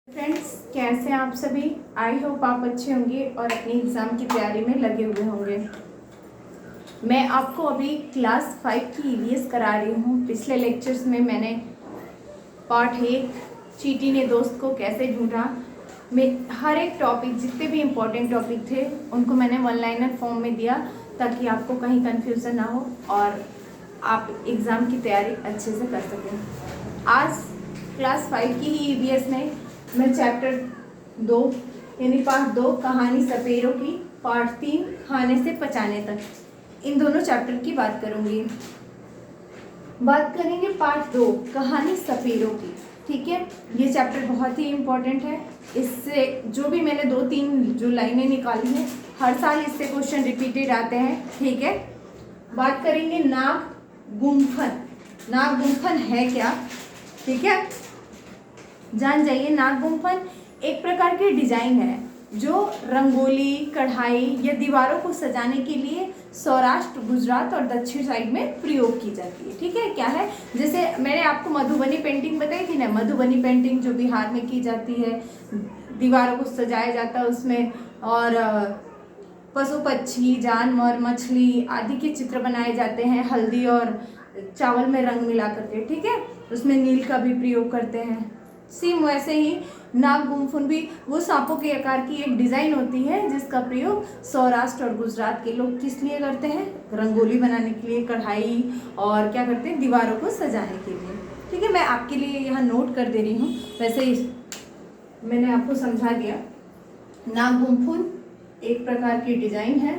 Friends, कैसे हैं आप सभी। आई होप आप अच्छे होंगे और अपनी एग्ज़ाम की तैयारी में लगे हुए होंगे। मैं आपको अभी क्लास 5 की ईवीएस करा रही हूँ। पिछले लेक्चर्स में मैंने पार्ट 1 चींटी ने दोस्त को कैसे ढूंढा में हर एक टॉपिक, जितने भी इम्पोर्टेंट टॉपिक थे उनको मैंने वन लाइनर फॉर्म में दिया ताकि आपको कहीं कन्फ्यूज़न ना हो और आप एग्ज़ाम की तैयारी अच्छे से कर सकें। आज क्लास 5 की ही ईवीएस में मैं चैप्टर 2 यानी पार्ट 2 कहानी सपेरों की, पार्ट 3 खाने से पचाने तक, इन दोनों चैप्टर की बात करूंगी। बात करेंगे पार्ट 2 कहानी सपेरों की। ठीक है, ये चैप्टर बहुत ही इम्पोर्टेंट है। इससे जो भी मैंने 2-3 जो लाइनें निकाली हैं, हर साल इससे क्वेश्चन रिपीटेड आते हैं। ठीक है, बात करेंगे नाग गुम्फन। नाग गुम्फन है क्या? ठीक है, जान जाइए। नाग गुम्फन एक प्रकार की डिजाइन है जो रंगोली, कढ़ाई या दीवारों को सजाने के लिए सौराष्ट्र, गुजरात और दक्षिण साइड में प्रयोग की जाती है। ठीक है, क्या है, जैसे मैंने आपको मधुबनी पेंटिंग बताई थी ना, मधुबनी पेंटिंग जो बिहार में की जाती है, दीवारों को सजाया जाता है उसमें, और पशु पक्षी, जानवर, मछली आदि के चित्र बनाए जाते हैं हल्दी और चावल में रंग मिला करके। ठीक है, उसमें नील का भी प्रयोग करते हैं। सेम वैसे ही नाग गुम्फन भी वो सांपों के आकार की एक डिज़ाइन होती है जिसका प्रयोग सौराष्ट्र और गुजरात के लोग किस लिए करते हैं? रंगोली बनाने के लिए, कढ़ाई और क्या करते हैं, दीवारों को सजाने के लिए। ठीक है, मैं आपके लिए यहाँ नोट कर दे रही हूँ। वैसे ही मैंने आपको समझा दिया। नाग गुम्फन एक प्रकार की डिजाइन है,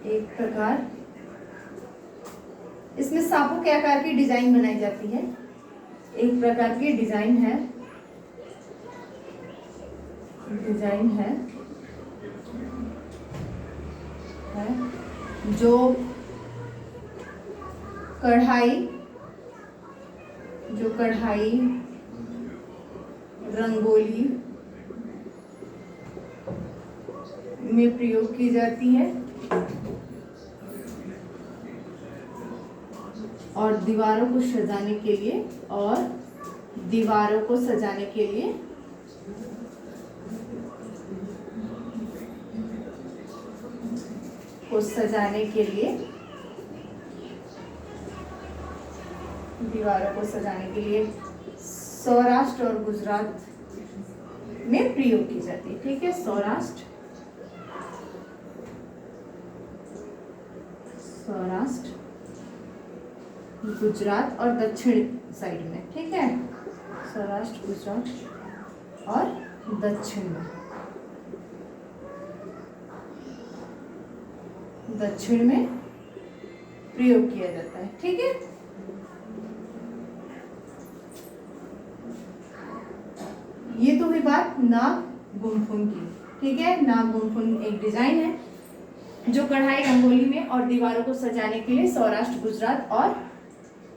एक प्रकार, इसमें सांपों के आकार की डिजाइन बनाई जाती है। एक प्रकार की डिजाइन है, जो कढ़ाई, रंगोली में प्रयोग की जाती है और दीवारों को सजाने के लिए, सौराष्ट्र और गुजरात में प्रयोग की जाती है। ठीक है, सौराष्ट्र, गुजरात और दक्षिण साइड में। ठीक है, सौराष्ट्र, गुजरात और दक्षिण में प्रयोग किया जाता है। ठीक है, ये तो हुई बात नाग गुम्फन की। ठीक है, नाग गुम्फन एक डिजाइन है जो कढ़ाई, रंगोली में और दीवारों को सजाने के लिए सौराष्ट्र, गुजरात और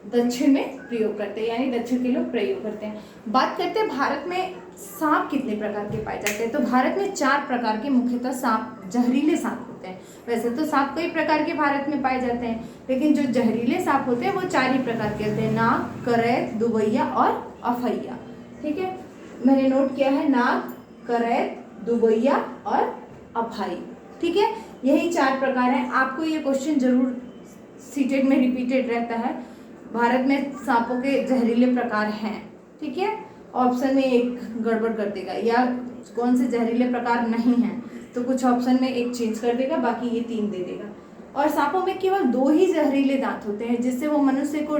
दक्षिण में प्रयोग करते हैं, यानी दक्षिण के लोग प्रयोग करते हैं। बात करते हैं भारत में सांप कितने प्रकार के पाए जाते हैं। तो भारत में 4 प्रकार के मुख्यतः सांप, जहरीले सांप होते हैं। वैसे तो सांप कई प्रकार के भारत में पाए जाते हैं, लेकिन जो जहरीले सांप होते हैं वो 4 ही प्रकार के होते हैं, नाग, करैत, दुबैया और अफैया। ठीक है, मैंने नोट किया है, नाग, करैत, दुबैया और अफाई। ठीक है, यही 4 प्रकार हैं। आपको ये क्वेश्चन जरूर सीटेट में रिपीटेड रहता है, भारत में सांपों के जहरीले प्रकार हैं। ठीक है, ऑप्शन में एक गड़बड़ कर देगा, या कौन से जहरीले प्रकार नहीं हैं तो कुछ ऑप्शन में एक चेंज कर देगा, बाकी ये 3 दे देगा। और सांपों में केवल 2 ही जहरीले दांत होते हैं जिससे वो मनुष्य को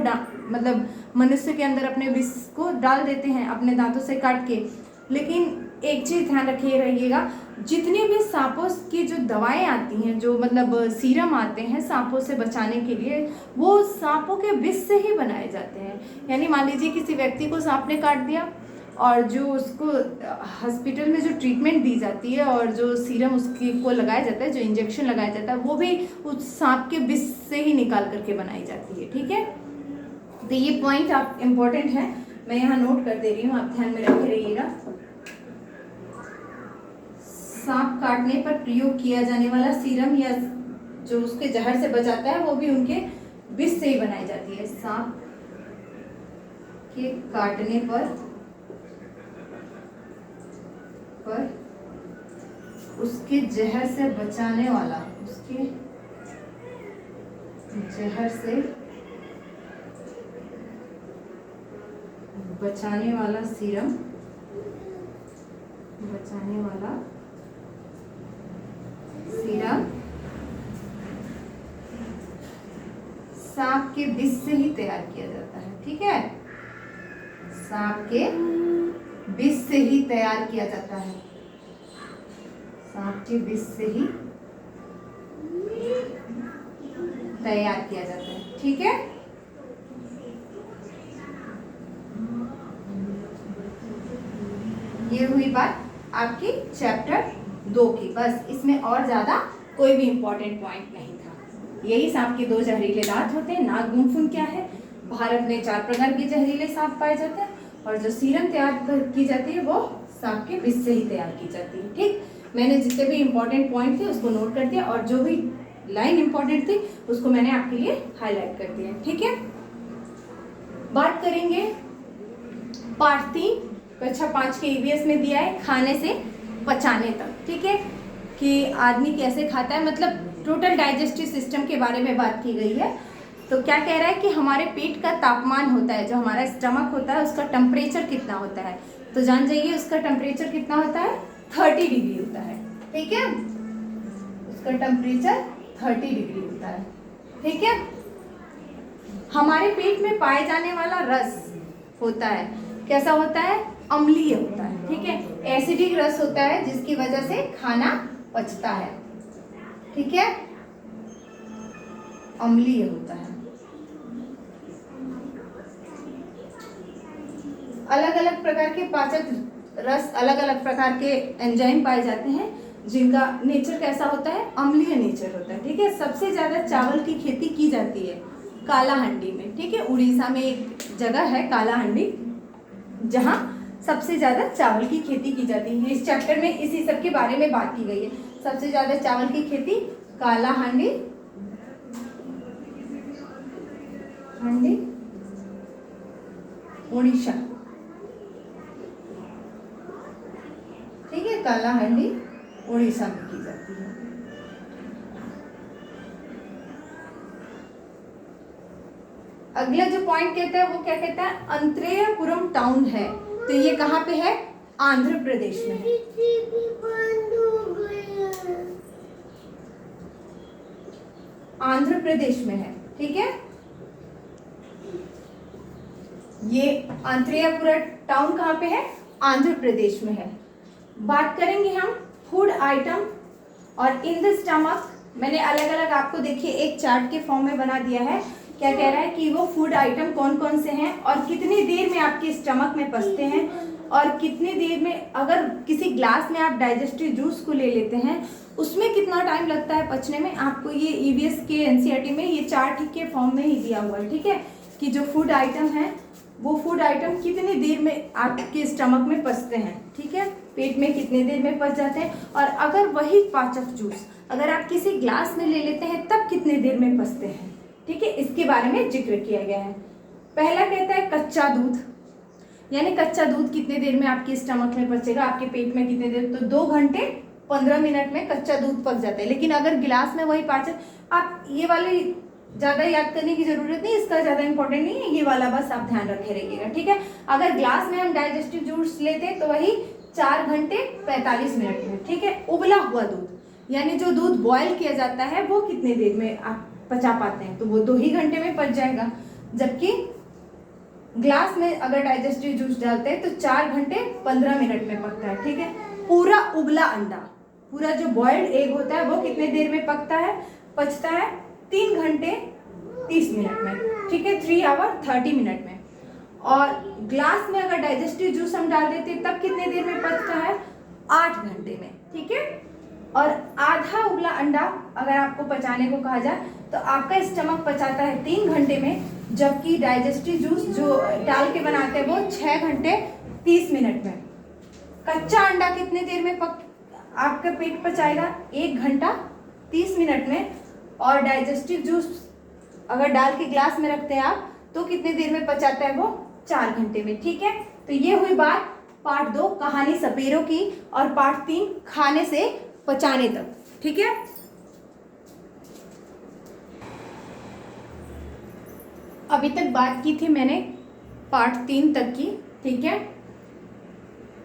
मतलब मनुष्य के अंदर अपने विष को डाल देते हैं अपने दांतों से काट के। लेकिन एक चीज़ ध्यान रखिएगा, जितनी भी सांपों की जो दवाएं आती हैं, जो मतलब सीरम आते हैं सांपों से बचाने के लिए, वो सांपों के विष से ही बनाए जाते हैं। यानी मान लीजिए किसी व्यक्ति को सांप ने काट दिया और जो उसको हॉस्पिटल में जो ट्रीटमेंट दी जाती है और जो सीरम उसकी को लगाया जाता है, जो इंजेक्शन लगाया जाता है, वो भी उस सांप के विष से ही निकाल करके बनाई जाती है। ठीक है, तो ये पॉइंट आप इम्पोर्टेंट है, मैं यहाँ नोट कर दे रही हूँ, आप ध्यान में रखे रहिएगा। सांप काटने पर प्रयोग किया जाने वाला सीरम या जो उसके जहर से बचाता है वो भी उनके विष से ही बनाई जाती है। सांप के काटने पर पर उसके जहर से बचाने वाला, उसके जहर से बचाने वाला सीरम, बचाने वाला सीरम सांप के विष से ही तैयार किया जाता है। ठीक है, सांप के विष से ही तैयार किया जाता है, सांप के विष से ही तैयार किया जाता है। ठीक है, ये हुई बात आपकी चैप्टर 2 की। बस इसमें और ज्यादा कोई भी इंपॉर्टेंट पॉइंट नहीं था। यही सांप के 2 जहरीले दांत होते हैं। नाग गुणफुन क्या है? भारत में 4 प्रकार के जहरीले सांप पाए जाते हैं और जो सीरम तैयार की जाती है वो सांप के विष से ही तैयार की जाती है। ठीक, मैंने जितने भी इंपॉर्टेंट पॉइंट थे उसको नोट कर दिया और जो भी लाइन इंपॉर्टेंट थी उसको मैंने आपके लिए हाईलाइट कर दिया। ठीक है, बात करेंगे पार्ट 3 कक्षा 5 के ईवीएस में दिया है खाने से पचाने तक। ठीक है, कि आदमी कैसे खाता है, मतलब टोटल डाइजेस्टिव सिस्टम के बारे में बात की गई है। तो क्या कह रहा है कि हमारे पेट का तापमान होता है, जो हमारा स्टमक होता है उसका टेम्परेचर कितना होता है, तो जान जाइए उसका टेम्परेचर कितना होता है, 30 डिग्री होता है। ठीक है, उसका टेम्परेचर 30 डिग्री होता है। ठीक है, हमारे पेट में पाए जाने वाला रस होता है, कैसा होता है, अम्लीय होता है। ठीक है, एसिडिक रस होता है जिसकी वजह से खाना पचता है। ठीक है, अम्लीय होता है। अलग अलग प्रकार के पाचक रस, अलग अलग प्रकार के एंजाइम पाए जाते हैं जिनका नेचर कैसा होता है, अम्लीय नेचर होता है। ठीक है, सबसे ज्यादा चावल की खेती की जाती है कालाहांडी में। ठीक है, उड़ीसा में एक जगह है कालाहांडी जहाँ सबसे ज्यादा चावल की खेती की जाती है। इस चैप्टर में इसी सब के बारे में बात की गई है। सबसे ज्यादा चावल की खेती कालाहांडी उड़ीसा। ठीक है, कालाहांडी उड़ीसा में की जाती है। अगला जो पॉइंट कहता है वो क्या कहता है, अंत्रेयपुरम टाउन है, तो ये कहाँ पे है, आंध्र प्रदेश में है। आंध्र प्रदेश में है। ठीक है, ये अंत्रेयपुरम टाउन कहाँ पे है, आंध्र प्रदेश में है। बात करेंगे हम फूड आइटम और इन द स्टमक। मैंने अलग अलग आपको देखिए एक चार्ट के फॉर्म में बना दिया है। क्या कह रहा है कि वो फूड आइटम कौन कौन से हैं और कितनी देर में आपके स्टमक में पचते हैं और कितनी देर में, अगर किसी ग्लास में आप डाइजेस्टिव जूस को ले लेते हैं उसमें कितना टाइम लगता है पचने में। आपको ये ईवीएस के एनसीईआरटी में ये चार्ट के फॉर्म में ही दिया हुआ है। ठीक है, कि जो फूड आइटम है वो फूड आइटम कितनी देर में आपके स्टमक में पचते हैं। ठीक है, पेट में कितनी देर में पच जाते हैं, और अगर वही पाचक जूस अगर आप किसी ग्लास में ले लेते हैं तब कितनी देर में पचते हैं। ठीक है, इसके बारे में जिक्र किया गया है। पहला कहता है कच्चा दूध, यानी कच्चा दूध कितने देर में आपके स्टमक में पचेगा, आपके पेट में कितने देर, तो 2 घंटे 15 मिनट में कच्चा दूध पक जाता है। लेकिन अगर गिलास में वही पाचक, आप ये वाली ज़्यादा याद करने की जरूरत नहीं, इसका ज़्यादा इंपॉर्टेंट नहीं है, ये वाला बस आप ध्यान रखे रहिएगा। ठीक है, अगर ग्लास में हम डाइजेस्टिव जूस लेते हैं तो वही 4 घंटे 45 मिनट में। ठीक है, उबला हुआ दूध यानी जो दूध बॉयल किया जाता है वो कितने देर में आप पचा पाते हैं, तो वो 2 ही घंटे में पच जाएगा। जबकि ग्लास में अगर डाइजेस्टिव जूस डालते हैं तो 4 घंटे 15 मिनट में पकता है। ठीक है, पूरा उबला अंडा, पूरा जो बॉइल्ड एग होता है वो कितने देर में पकता है, पचता है 3 घंटे 30 मिनट में। ठीक है, 3 आवर 30 मिनट में। और ग्लास में अगर डाइजेस्टिव जूस हम डाल देते हैं तब कितने देर में पचता है, 8 घंटे में। ठीक है, और आधा उबला अंडा अगर आपको पचाने को कहा जाए तो आपका स्टमक पचाता है 3 घंटे में, जबकि डाइजेस्टिव जूस जो डाल के बनाते हैं वो 6 घंटे 30 मिनट में। कच्चा अंडा कितने देर में आपका पेट पचाएगा, 1 घंटा 30 मिनट में। और डाइजेस्टिव जूस अगर डाल के ग्लास में रखते हैं आप तो कितने देर में पचाता है वो, 4 घंटे में। ठीक है, तो ये हुई बात पार्ट 2 कहानी सपेरों की और पार्ट 3 खाने से पचाने तक। ठीक है, अभी तक बात की थी मैंने पार्ट 3 तक की। ठीक है,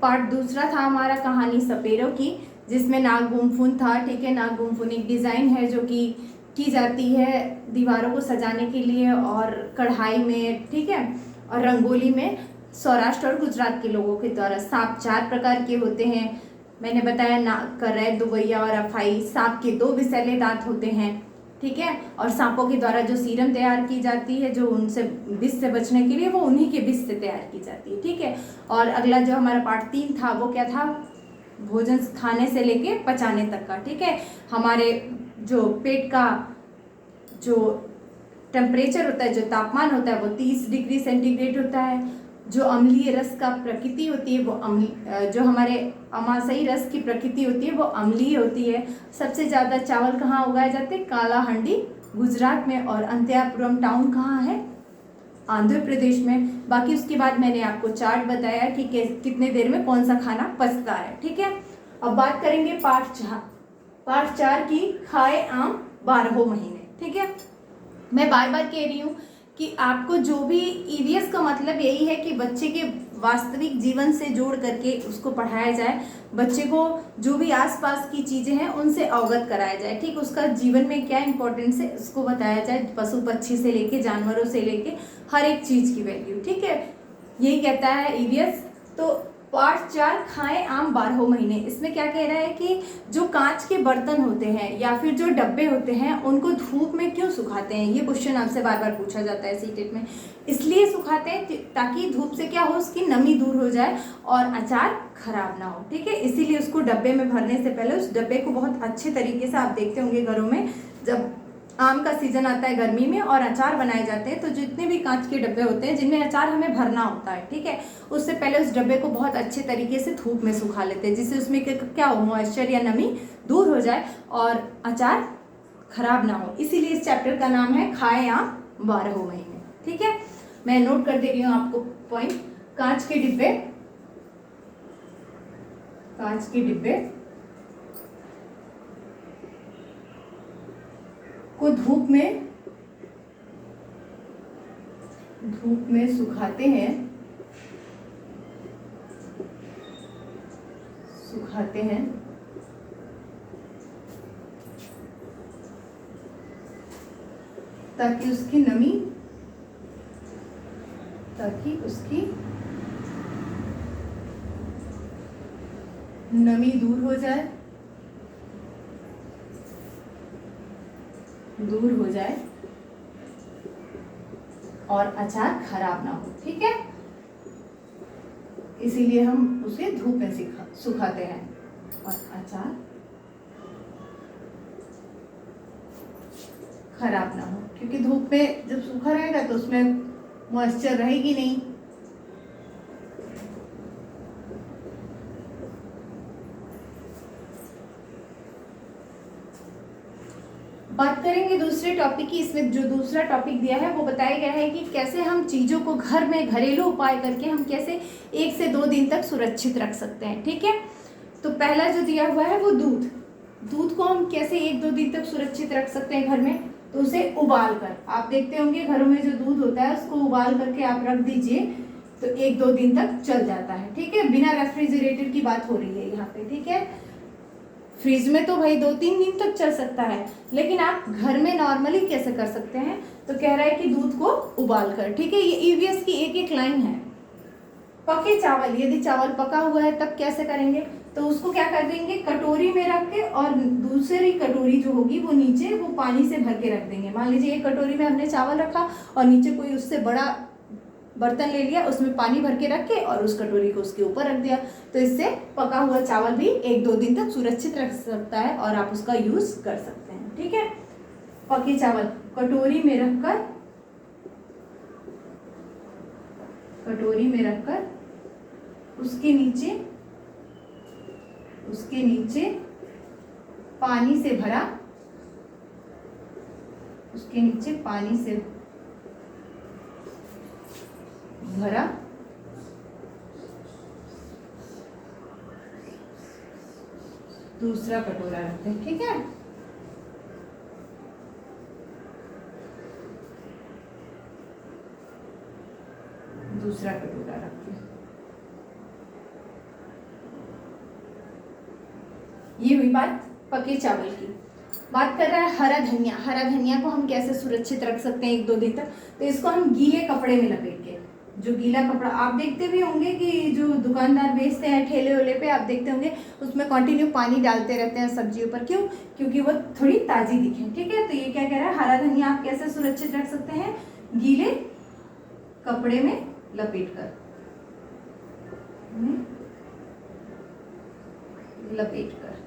पार्ट दूसरा था हमारा कहानी सपेरों की, जिसमें नाग गुम्फुन था। ठीक है, नाग गुम्फुन एक डिज़ाइन है जो कि की जाती है दीवारों को सजाने के लिए और कढ़ाई में। ठीक है, और रंगोली में सौराष्ट्र और गुजरात के लोगों के द्वारा। सांप 4 प्रकार के होते हैं, मैंने बताया, नाग, करैत, दुवैया और अफाई। सांप के 2 विषैले दांत होते हैं। ठीक है, और सांपों के द्वारा जो सीरम तैयार की जाती है, जो उनसे विष से बचने के लिए, वो उन्हीं के विष से तैयार की जाती है। ठीक है, और अगला जो हमारा पार्ट 3 था वो क्या था, भोजन खाने से लेके पचाने तक का। ठीक है, हमारे जो पेट का जो टेम्परेचर होता है, जो तापमान होता है, वो 30 डिग्री सेंटीग्रेड होता है। जो अम्लीय रस का प्रकृति होती है वो जो हमारे अमाशयी रस की प्रकृति होती है वो अम्लीय होती है। सबसे ज़्यादा चावल कहाँ उगाए जाते हैं, कालाहांडी गुजरात में, और अंत्यापुरम टाउन कहाँ है, आंध्र प्रदेश में। बाकी उसके बाद मैंने आपको चार्ट बताया कि कितने देर में कौन सा खाना पचता है। ठीक है, अब बात करेंगे पार्ट 4 की, खाए आम 12 महीने। ठीक है, मैं बार बार कह रही हूँ कि आपको जो भी ईवीएस का मतलब यही है कि बच्चे के वास्तविक जीवन से जोड़ करके उसको पढ़ाया जाए, बच्चे को जो भी आसपास की चीज़ें हैं उनसे अवगत कराया जाए। ठीक, उसका जीवन में क्या इंपॉर्टेंस है उसको बताया जाए, पशु पक्षी से लेके जानवरों से लेके हर एक चीज़ की वैल्यू। ठीक है, यही कहता है ईवीएस। तो पार्ट 4 खाएं आम 12 महीने, इसमें क्या कह रहा है कि जो कांच के बर्तन होते हैं या फिर जो डब्बे होते हैं उनको धूप में क्यों सुखाते हैं, ये क्वेश्चन आपसे बार बार पूछा जाता है सीटेट में। इसलिए सुखाते हैं ताकि धूप से क्या हो, उसकी नमी दूर हो जाए और अचार खराब ना हो। ठीक है, इसीलिए उसको डब्बे में भरने से पहले उस डब्बे को बहुत अच्छे तरीके से, आप देखते होंगे घरों में जब आम का सीजन आता है गर्मी में और अचार बनाए जाते हैं, तो जितने भी कांच के डब्बे होते हैं जिनमें अचार हमें भरना होता है, ठीक है, उससे पहले उस डब्बे को बहुत अच्छे तरीके से धूप में सुखा लेते हैं, जिससे उसमें क्या हो, मॉइस्चर या नमी दूर हो जाए और अचार खराब ना हो। इसीलिए इस चैप्टर का नाम है खाए आम 12 महीने। ठीक है, मैं नोट कर दे रही हूँ आपको पॉइंट। कांच के डिब्बे को धूप में सुखाते हैं ताकि उसकी नमी दूर हो जाए और अचार खराब ना हो। ठीक है, इसीलिए हम उसे धूप में सुखाते हैं और अचार खराब ना हो, क्योंकि धूप में जब सूखा रहेगा तो उसमें मॉइस्चर रहेगी नहीं। बात करेंगे दूसरे टॉपिक की। इसमें जो दूसरा टॉपिक दिया है वो बताया गया है कि कैसे हम चीज़ों को घर में घरेलू उपाय करके हम कैसे 1 से 2 दिन तक सुरक्षित रख सकते हैं। ठीक है, तो पहला जो दिया हुआ है वो दूध को हम कैसे 1-2 दिन तक सुरक्षित रख सकते हैं घर में, तो उसे उबाल कर, आप देखते होंगे घरों में जो दूध होता है उसको उबाल करके आप रख दीजिए तो 1-2 दिन तक चल जाता है। ठीक है, बिना रेफ्रिजरेटर की बात हो रही है यहाँ पे। ठीक है, फ्रिज में तो भाई 2-3 दिन तक चल सकता है, लेकिन आप घर में नॉर्मली कैसे कर सकते हैं, तो कह रहा है कि दूध को उबाल कर। ठीक है, ये ईवीएस की एक लाइन है। पके चावल, यदि चावल पका हुआ है तब कैसे करेंगे, तो उसको क्या कर देंगे, कटोरी में रख के, और दूसरी कटोरी जो होगी वो नीचे वो पानी से भर के रख देंगे। मान लीजिए एक कटोरी में हमने चावल रखा और नीचे कोई उससे बड़ा बर्तन ले लिया, उसमें पानी भर के रख के और उस कटोरी को उसके ऊपर रख दिया, तो इससे पका हुआ चावल भी 1-2 दिन तक सुरक्षित रख सकता है और आप उसका यूज कर सकते हैं। ठीक है, पके चावल कटोरी में रखकर उसके नीचे पानी से भरा दूसरा कटोरा रखते हैं, ठीक है। दूसरा कटोरा रखते हैं। ये हुई बात पके चावल की। बात कर रहा है हरा धनिया। हरा धनिया को हम कैसे सुरक्षित रख सकते हैं 1-2 दिन तक? तो इसको हम गीले कपड़े में लपेट के, जो गीला कपड़ा आप देखते भी होंगे कि जो दुकानदार बेचते हैं ठेले वेले पे, आप देखते होंगे उसमें कंटिन्यू पानी डालते रहते हैं सब्जियों पर। क्यों? क्योंकि वो थोड़ी ताज़ी दिखे, ठीक है। तो ये क्या कह रहा है, हरा धनिया आप कैसे सुरक्षित रख सकते हैं? गीले कपड़े में लपेट कर, लपेट कर।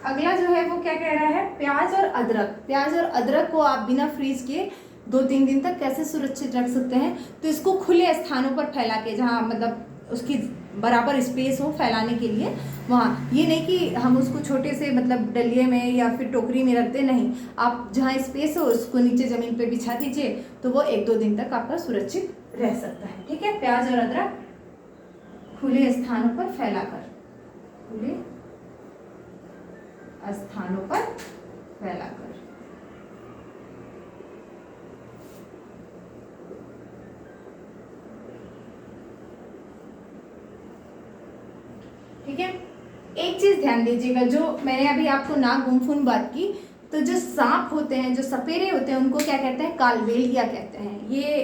अगला जो है वो क्या कह रहा है, प्याज और अदरक। प्याज और अदरक को आप बिना फ्रीज किए 2-3 दिन तक कैसे सुरक्षित रख सकते हैं? तो इसको खुले स्थानों पर फैला के, जहाँ मतलब उसकी बराबर स्पेस हो फैलाने के लिए, वहाँ। ये नहीं कि हम उसको छोटे से मतलब डलिए में या फिर टोकरी में रख दें, नहीं। आप जहाँ स्पेस हो उसको नीचे ज़मीन पे बिछा दीजिए, तो वो 1-2 दिन तक आपका सुरक्षित रह सकता है, ठीक है। प्याज और अदरक खुले स्थानों पर फैलाकर, खुले स्थानों पर फैलाकर। ठीक है। एक चीज ध्यान दीजिएगा, जो मैंने अभी आपको नाक गुमफुन बात की, तो जो सांप होते हैं, जो सपेरे होते हैं, उनको क्या कहते हैं? कालबेलिया कहते हैं। ये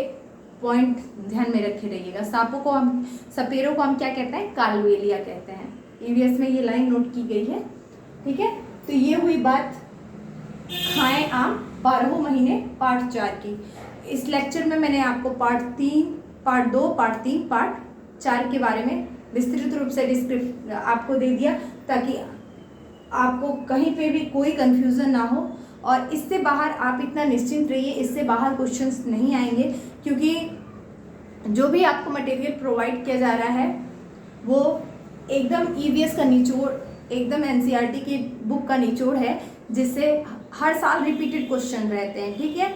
पॉइंट ध्यान में रखे रहिएगा। सांपों को हम, सपेरों को हम क्या कहते हैं? कालबेलिया कहते हैं। ईवीएस में ये लाइन नोट की गई है, ठीक है। तो ये हुई बात खाएं आम 12 महीने पार्ट 4 की। इस लेक्चर में मैंने आपको पार्ट 3, पार्ट 2, पार्ट 3, पार्ट 4 के बारे में विस्तृत रूप से डिस्क्रिप्शन आपको दे दिया, ताकि आपको कहीं पे भी कोई कंफ्यूजन ना हो। और इससे बाहर आप इतना निश्चिंत रहिए, इससे बाहर क्वेश्चंस नहीं आएंगे, क्योंकि जो भी आपको मटेरियल प्रोवाइड किया जा रहा है वो एकदम ईवीएस का निचोड़, एकदम एनसीईआरटी की बुक का निचोड़ है, जिससे हर साल रिपीटेड क्वेश्चन रहते हैं, ठीक है।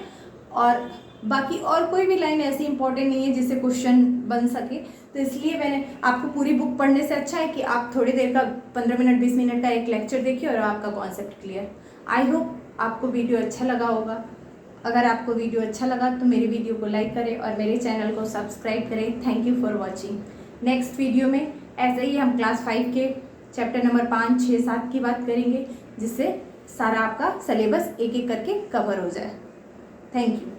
और बाकी और कोई भी लाइन ऐसी इंपॉर्टेंट नहीं है जिससे क्वेश्चन बन सके। तो इसलिए मैंने आपको पूरी बुक पढ़ने से अच्छा है कि आप थोड़ी देर का 15 मिनट 20 मिनट का एक लेक्चर देखिए और आपका कॉन्सेप्ट क्लियर। आई होप आपको वीडियो अच्छा लगा होगा। अगर आपको वीडियो अच्छा लगा तो मेरी वीडियो को लाइक करें और मेरे चैनल को सब्सक्राइब करें। Thank you for watching. Next video में ऐसे ही हम क्लास 5 के चैप्टर नंबर 5, 6, 7 की बात करेंगे, जिससे सारा आपका सिलेबस एक एक करके कवर हो जाए। Thank you.